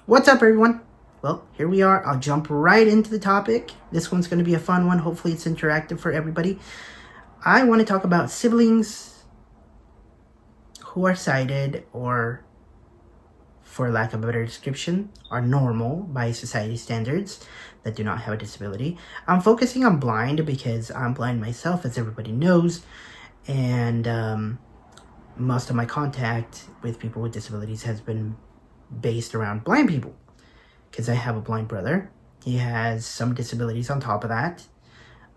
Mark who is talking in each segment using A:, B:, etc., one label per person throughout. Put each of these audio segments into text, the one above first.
A: What's up, everyone? Well, here we are. I'll jump right into the topic. This one's going to be a fun one. Hopefully, it's interactive for everybody. I want to talk about siblings who are sighted, or, for lack of a better description, are normal by society standards that do not have a disability. I'm focusing on blind because I'm blind myself, as everybody knows, and most of my contact with people with disabilities has been based around blind people, because I have a blind brother. He has some disabilities on top of that.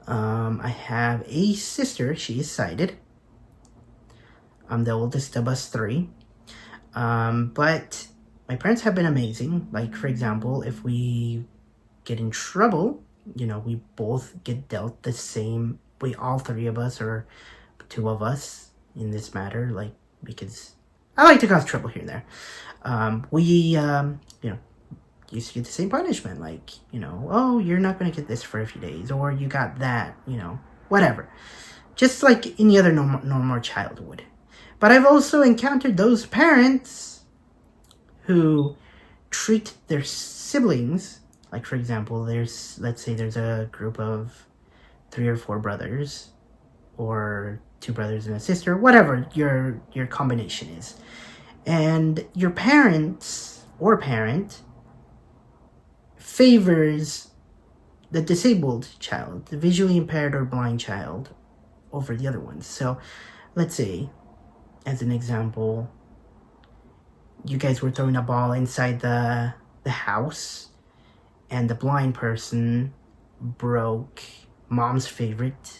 A: I have a sister. She is sighted. I'm the oldest of us three. But my parents have been amazing. Like, for example, if we get in trouble, we both get dealt the same way. All three of us, or two of us in this matter, like, because I like to cause trouble here and there. We used to get the same punishment, like, oh, you're not going to get this for a few days, or you got that, whatever. Just like any other normal child would. But I've also encountered those parents who treat their siblings, like, for example, let's say there's a group of 3 or 4 brothers, or 2 brothers and a sister, whatever your combination is. And your parent favors the disabled child, the visually impaired or blind child, over the other ones. So let's say, as an example, you guys were throwing a ball inside the house, and the blind person broke mom's favorite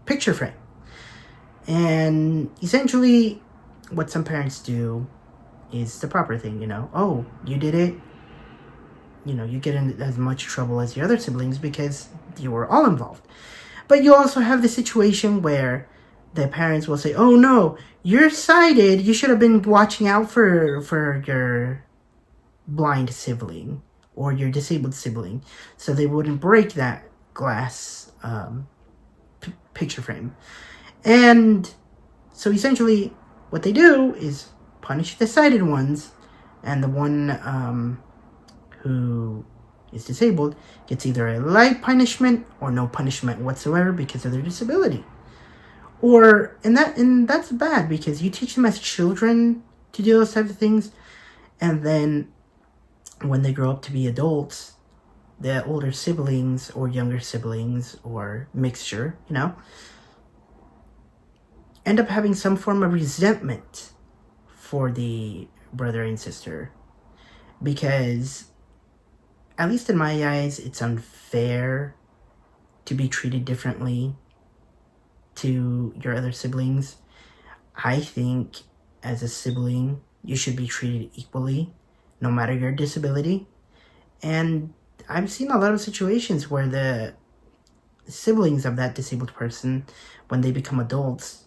A: picture frame. And essentially, what some parents do is the proper thing, oh, you did it, you get in as much trouble as your other siblings because you were all involved. But you also have the situation where the parents will say, oh no, you're sighted, you should have been watching out for your blind sibling or your disabled sibling, so they wouldn't break that glass picture frame. And so essentially what they do is punish the sighted ones, and the one who is disabled gets either a light punishment or no punishment whatsoever because of their disability. And that's bad, because you teach them as children to do those types of things, and then when they grow up to be adults, the older siblings or younger siblings or mixture, end up having some form of resentment for the brother and sister, because, at least in my eyes, it's unfair to be treated differently to your other siblings. I think as a sibling, you should be treated equally, no matter your disability. And I've seen a lot of situations where the siblings of that disabled person, when they become adults,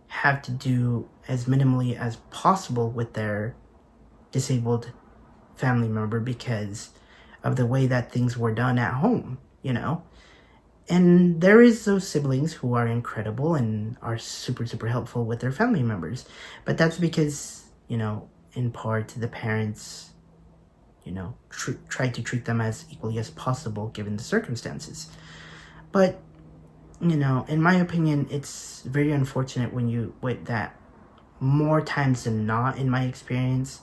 A: have to do as minimally as possible with their disabled family member because of the way that things were done at home, And there is those siblings who are incredible and are super, super helpful with their family members. But that's because, in part, the parents, try to treat them as equally as possible given the circumstances. But, in my opinion, it's very unfortunate with that, more times than not, in my experience,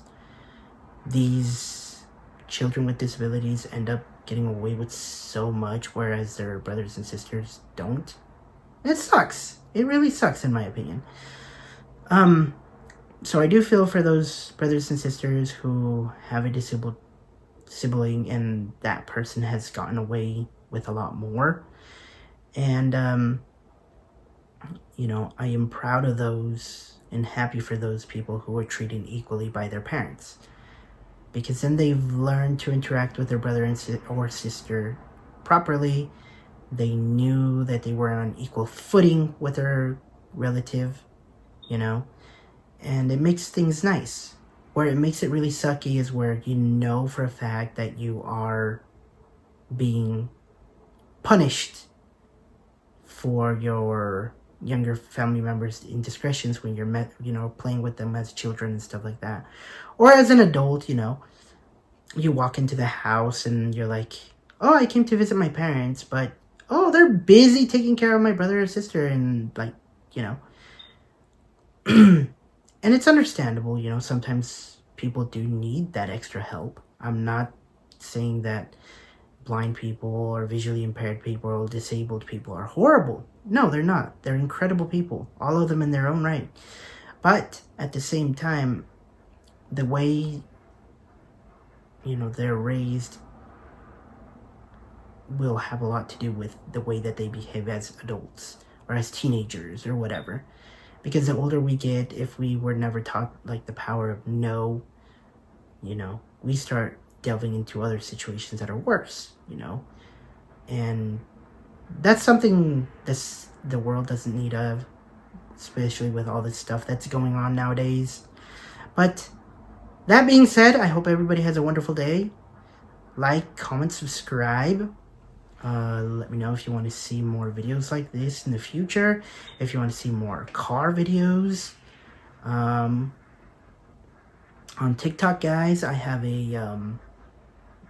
A: these children with disabilities end up getting away with so much, whereas their brothers and sisters don't. It sucks. It really sucks, in my opinion. So I do feel for those brothers and sisters who have a disabled sibling and that person has gotten away with a lot more. And, I am proud of those and happy for those people who are treated equally by their parents, because then they've learned to interact with their brother or sister properly. They knew that they were on equal footing with their relative, and it makes things nice. Where it makes it really sucky is where for a fact that you are being punished for your younger family members' indiscretions when you're playing with them as children and stuff like that, or as an adult. You walk into the house and you're like, oh, I came to visit my parents, but oh, they're busy taking care of my brother or sister, and like, you know and it's understandable. Sometimes people do need that extra help. I'm not saying that blind people or visually impaired people or disabled people are horrible. No, they're not. They're incredible people, all of them in their own right. But at the same time, the way they're raised will have a lot to do with the way that they behave as adults or as teenagers or whatever. Because the older we get, if we were never taught like the power of no, we start delving into other situations that are worse, and that's something the world doesn't need of, especially with all this stuff that's going on nowadays. But that being said, I hope everybody has a wonderful day. Like, comment, subscribe. Let me know if you want to see more videos like this in the future. If you want to see more car videos. On TikTok, guys, I have a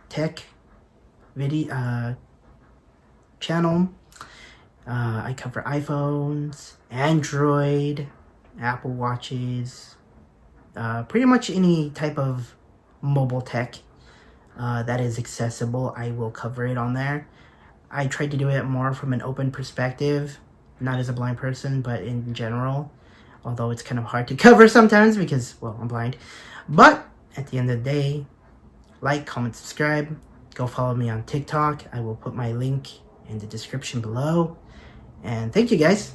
A: tech video channel. I cover iPhones, Android, Apple Watches, pretty much any type of mobile tech that is accessible. I will cover it on there. I tried to do it more from an open perspective, not as a blind person, but in general. Although it's kind of hard to cover sometimes because, well, I'm blind. But at the end of the day, like, comment, subscribe. Go follow me on TikTok. I will put my link in the description below. And thank you, guys.